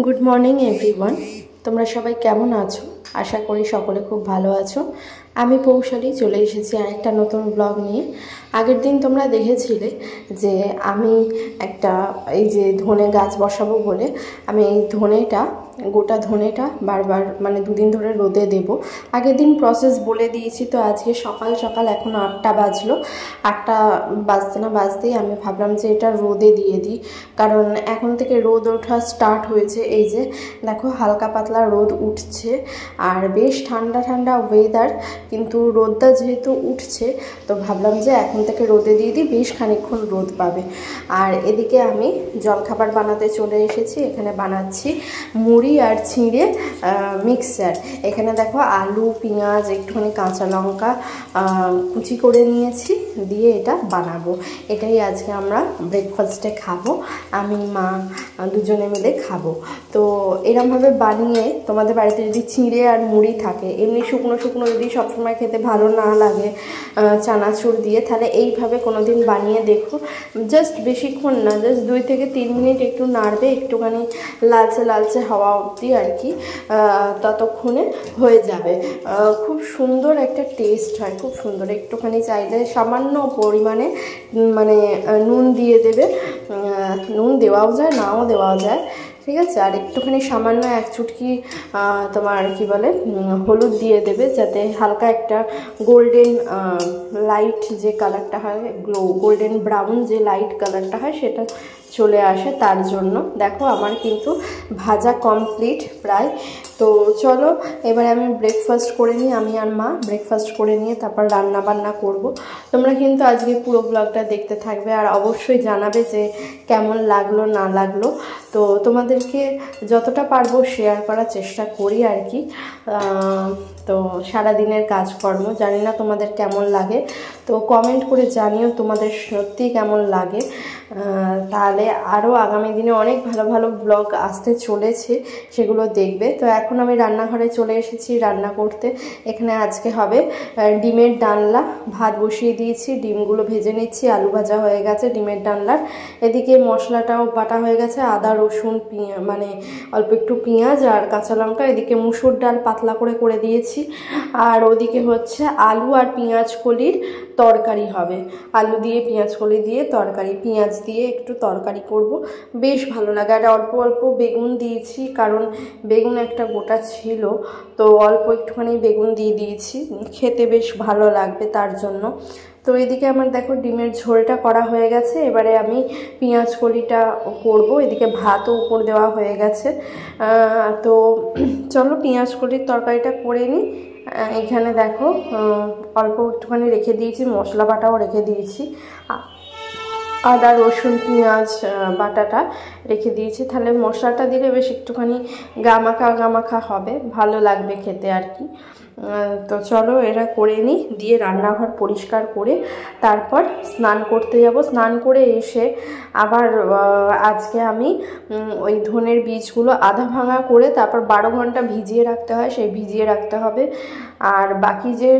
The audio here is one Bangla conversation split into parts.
Good morning everyone. তোমরা সবাই কেমন আছো? আশা করি সকলে খুব ভালো আছো। আমি পৌশালী চলে এসেছি আরেকটা নতুন ব্লগ নিয়ে। আগের দিন তোমরা দেখেছিলে যে আমি একটা এই যে ধনে গাছ বসাবো বলে আমি এই গোটা ধনেটা বারবার মানে দুদিন ধরে রোদে দেব। আগের দিন প্রসেস বলে দিয়েছি, তো আজকে সকাল সকাল এখন 8টা বাজলো। 8টা বাজতে না বাজতেই আমি ভাবলাম যে এটা রোদে দিয়ে দিই, কারণ এখন থেকে রোদ ওঠা স্টার্ট হয়েছে। এই যে দেখো হালকা পাতলা রোদ উঠছে আর বেশ ঠান্ডা ঠান্ডা ওয়েদার, কিন্তু রোদটা যেহেতু উঠছে তো ভাবলাম যে এখন থেকে রোদে দিয়ে দিই, বেশ খানিকক্ষণ রোদ পাবে। আর এদিকে আমি জলখাবার বানাতে চলে এসেছি। এখানে বানাচ্ছি মুড়ি আর চিঁড়ে মিক্সচার। এখানে দেখো আলু, পেঁয়াজ, একটুখানি কাঁচা লঙ্কা কুচি করে নিয়েছি, দিয়ে এটা বানাবো। এটাই আজকে আমরা ব্রেকফাস্টে খাবো, আমি মা দুজনে মিলে খাবো। তো এরমভাবে বানিয়ে তোমাদের বাড়িতে যদি চিঁড়ে আর মুড়ি থাকে, এমনি শুকনো শুকনো যদি সবসময় খেতে ভালো না লাগে চানাচুর দিয়ে, তাহলে এইভাবে কোনো দিন বানিয়ে দেখো। জাস্ট বেশিক্ষণ না, জাস্ট 2 থেকে 3 মিনিট একটু নাড়বে, একটুখানি লালচে লালচে হওয়া অবধি আর কি, ততক্ষণে হয়ে যাবে। খুব সুন্দর একটা টেস্ট হয়, খুব সুন্দর। একটুখানি চাইলে সামান্য পরিমাণে মানে নুন দিয়ে দেবে, নুন দেওয়াও যায় নাও দেওয়াও যায়, ঠিক আছে। আর একটুখানি সামান্য 1 চুটকি তোমার কি বলে হলুদ দিয়ে দেবে, যাতে হালকা একটা গোল্ডেন লাইট যে কালারটা হয়, গোল্ডেন ব্রাউন যে লাইট কালারটা হয় সেটা চলে আসে, তার জন্য। দেখো আমার কিন্তু ভাজা কমপ্লিট প্রায়। তো চলো এবারে আমি ব্রেকফাস্ট করে নিই, আমি আর মা ব্রেকফাস্ট করে নিয়ে তারপর রান্না বান্না করব। তোমরা কিন্তু আজকে পুরো ব্লগটা দেখতে থাকবে আর অবশ্যই জানাবে যে কেমন লাগলো না লাগলো। তো তোমাদেরকে যতটা পারবো শেয়ার করার চেষ্টা করি আর কি। তো সারাদিনের কাজকর্ম জানি না তোমাদের কেমন লাগে, তো কমেন্ট করে জানিও তোমাদের সত্যি কেমন লাগে। তাহলে আরও আগামী দিনে অনেক ভালো ভালো ব্লগ আসতে চলেছে, সেগুলো দেখবে। তো এখন আমি রান্নাঘরে চলে এসেছি রান্না করতে। এখানে আজকে হবে ডিমের ডালনা, ভাত বসিয়ে দিয়েছি, ডিমগুলো ভেজে নিচ্ছি, আলু ভাজা হয়ে গেছে ডিমের ডালনার। এদিকে মশলাটাও বাটা হয়ে গেছে, আদা রসুন মানে অল্প একটু পেঁয়াজ আর কাঁচা লঙ্কা। এদিকে মুসুর ডাল পাতলা করে দিয়েছি, আর ওদিকে হচ্ছে আলু আর পেঁয়াজ কলির তরকারি হবে। আলু দিয়ে পেঁয়াজ কলি দিয়ে তরকারি, পেঁয়াজ দিয়ে একটু তরকারি করব, বেশ ভালো লাগে। আর অল্প অল্প বেগুন দিয়েছি, কারণ বেগুন একটা গোটা ছিল, তো অল্প একটুখানি বেগুন দিয়ে দিয়েছি, খেতে বেশ ভালো লাগবে তার জন্য। তো এদিকে আমার দেখো ডিমের ঝোলটা করা হয়ে গেছে, এবারে আমি পেঁয়াজ কলিটা করব। এদিকে ভাতও উপর দেওয়া হয়ে গেছে। তো চলো পেঁয়াজ কলির তরকারিটা করে নিই। এখানে দেখো অল্প একটুখানি রেখে দিয়েছি, মশলা বাটাও রেখে দিয়েছি, আদা রসুন পেঁয়াজ বাটাটা রেখে দিয়েছি। তাহলে মশলাটা দিলে বেশ একটুখানি গামাখা হবে, ভালো লাগবে খেতে আর কি। তো চলো এরা করে নিই, দিয়ে রান্নাঘর পরিষ্কার করে তারপর স্নান করতে যাব। স্নান করে এসে আবার আজকে আমি ওই ধনের বীজগুলো আধা ভাঙা করে তারপর 12 ঘন্টা ভিজিয়ে রাখতে হয়, সেই ভিজিয়ে রাখতে হবে। আর বাকি যে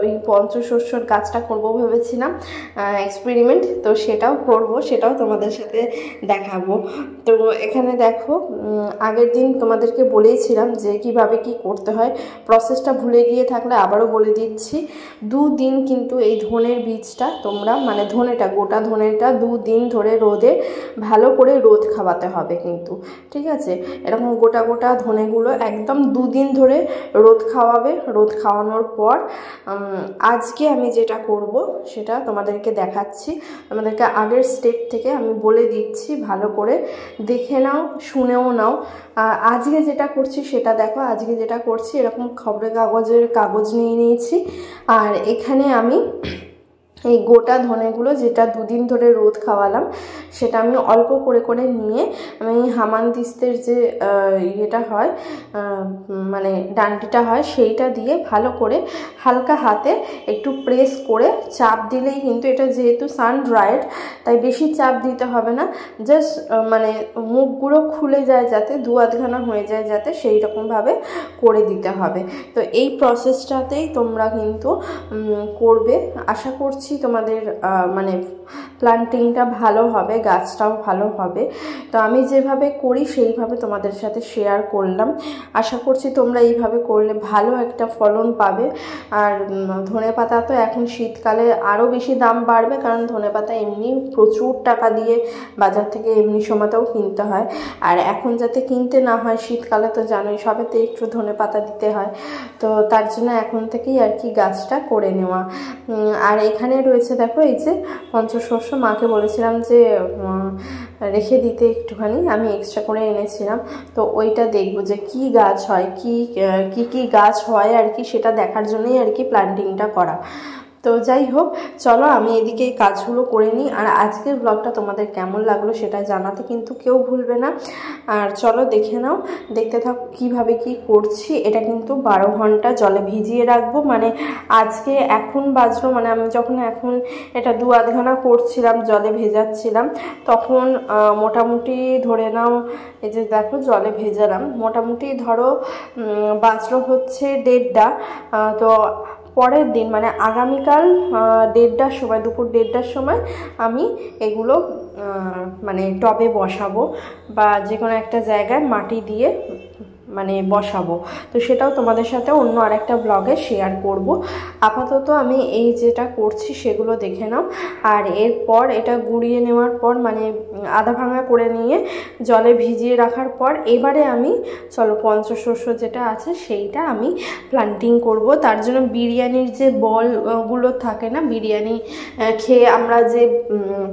ওই পঞ্চশস্যর গাছটা করবো ভেবেছিলাম এক্সপেরিমেন্ট, তো সেটাও করব, সেটাও তোমাদের সাথে দেখাবো। তো এখানে দেখো আগের দিন তোমাদেরকে বলেইছিলাম যে কিভাবে কি করতে হয়, প্রসেসটা ভুলে গিয়ে থাকলে আবারও বলে দিচ্ছি। 2 দিন কিন্তু এই ধনের বীজটা তোমরা মানে ধনেটা, গোটা ধনেটা 2 দিন ধরে রোদে ভালো করে রোদ খাওয়াতে হবে কিন্তু, ঠিক আছে। এরকম গোটা গোটা ধনেগুলো একদম 2 দিন ধরে রোদ খাওয়াবে। রোদ খাওয়ানোর পর আজকে আমি যেটা করব সেটা তোমাদেরকে দেখাচ্ছি। তোমাদেরকে আগের স্টেপ থেকে আমি বলে দিচ্ছি, ভালো করে দেখে নাও, শুনেও নাও। আজকে যেটা করছি সেটা দেখো। আজকে যেটা করছি, এরকম খবরের কাগজ নিয়ে নিয়েছি, আর এখানে আমি এই গোটা ধনেগুলো যেটা 2 দিন ধরে রোদ খাওয়ালাম সেটা আমি অল্প করে নিয়ে আমি হামানদিস্তের যে ইয়েটা হয় মানে ডান্ডিটা হয় সেইটা দিয়ে ভালো করে হালকা হাতে একটু প্রেস করে চাপ দিলেই কিন্তু, এটা যেহেতু সান ড্রাইড তাই বেশি চাপ দিতে হবে না, জাস্ট মানে মুখগুলো খুলে যায় যাতে, 2 আধখানা হয়ে যায় যাতে, সেই রকমভাবে করে দিতে হবে। তো এই প্রসেসটাতেই তোমরা কিন্তু করবে, আশা করছি তোমাদের মানে প্লান্টিংটা ভালো হবে, গাছটাও ভালো হবে। তো আমি যেভাবে করি সেইভাবে তোমাদের সাথে শেয়ার করলাম। আশা করছি তোমরা এইভাবে করলে ভালো একটা ফলন পাবে। আর ধনেপাতা তো এখন শীতকালে আরও বেশি দাম বাড়বে, কারণ ধনেপাতা এমনি প্রচুর টাকা দিয়ে বাজার থেকে এমনি সময়তেও কিনতে হয়। আর এখন যাতে কিনতে না হয়, শীতকালে তো জানোই সবেতে একটু ধনেপাতা দিতে হয়, তো তার জন্য এখন থেকেই আর কি গাছটা করে নেওয়া। আর এখানে রয়েছে দেখো এই যে পঞ্চশস্য, মাকে বলেছিলাম যে রেখে দিতে একটুখানি, আমি এক্সট্রা করে এনেছিলাম। তো ওইটা দেখবো যে কি গাছ হয়, কি গাছ হয় আর কি, সেটা দেখার জন্যই আর কি প্ল্যান্টিংটা করা। তো যাই হোক, চলো আমি এদিকে এই কাজগুলো করে নিই। আর আজকের ব্লগটা তোমাদের কেমন লাগলো সেটা জানাতে কিন্তু কেউ ভুলবে না। আর চলো দেখে নাও, দেখতে থাকো কিভাবে কি করছি। এটা কিন্তু 12 ঘন্টা জলে ভিজিয়ে রাখবো। মানে আজকে এখন বাজলো, মানে আমি যখন এখন এটা 2-8 ঘন্টা করছিলাম, জলে ভেজাচ্ছিলাম, তখন মোটামুটি ধরে নাও, এই যে দেখো জলে ভেজালাম, মোটামুটি ধরো বাজলো হচ্ছে 1:30টা। তো পরের দিন মানে আগামীকাল 1:30টার সময়, দুপুর 1:30টার সময় আমি এগুলো মানে টবে বসাবো, বা যে কোনো একটা জায়গায় মাটি দিয়ে মানে বসাবো। তো সেটাও তোমাদের সাথে অন্য আরেকটা ব্লগে শেয়ার করব। আপাতত আমি এই যেটা করছি সেগুলো দেখে নাও। আর এরপর এটা গুঁড়িয়ে নেওয়ার পর, মানে আধা ভাঙা করে নিয়ে জলে ভিজিয়ে রাখার পর, এবারে আমি চলো পঞ্চশস্য যেটা আছে সেইটা আমি প্লান্টিং করব। তার জন্য বিরিয়ানির যে বলগুলো থাকে না, বিরিয়ানি খেয়ে আমরা যে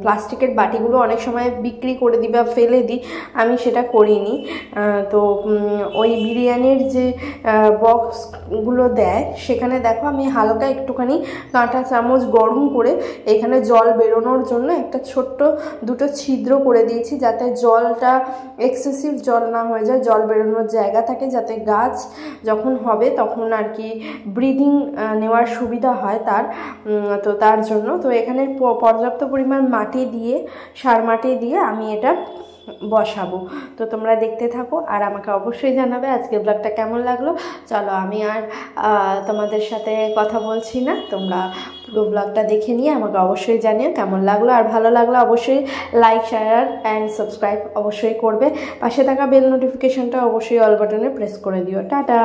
প্লাস্টিকের বাটিগুলো অনেক সময় বিক্রি করে দিই বা ফেলে দিই, আমি সেটা করিনি। তো ওই বিরিয়ানির যে বক্সগুলো দেয়, সেখানে দেখো আমি হালকা একটুখানি কাঁটা চামচ গরম করে এখানে জল বেরোনোর জন্য একটা ছোট্ট 2টো ছিদ্র করে দিয়েছি, যাতে জলটা এক্সেসিভ জল না হয়ে যায়, জল বেরোনোর জায়গা থাকে, যাতে গাছ যখন হবে তখন আর কি ব্রিদিং নেওয়ার সুবিধা হয় তার। তো তার জন্য তো এখানে পর্যাপ্ত পরিমাণ মাটি দিয়ে, সার মাটি দিয়ে আমি এটা বসাবো। তো তোমরা দেখতে থাকো আর আমাকে অবশ্যই জানাবে আজকের ব্লগটা কেমন লাগলো। চলো আমি আর তোমাদের সাথে কথা বলছি না, তোমরা পুরো ব্লগটা দেখে নিয়ে আমাকে অবশ্যই জানিও কেমন লাগলো। আর ভালো লাগলো অবশ্যই লাইক, শেয়ার অ্যান্ড সাবস্ক্রাইব অবশ্যই করবে। পাশে থাকা বেল নোটিফিকেশনটা অবশ্যই অল বাটনে প্রেস করে দিও। টাটা।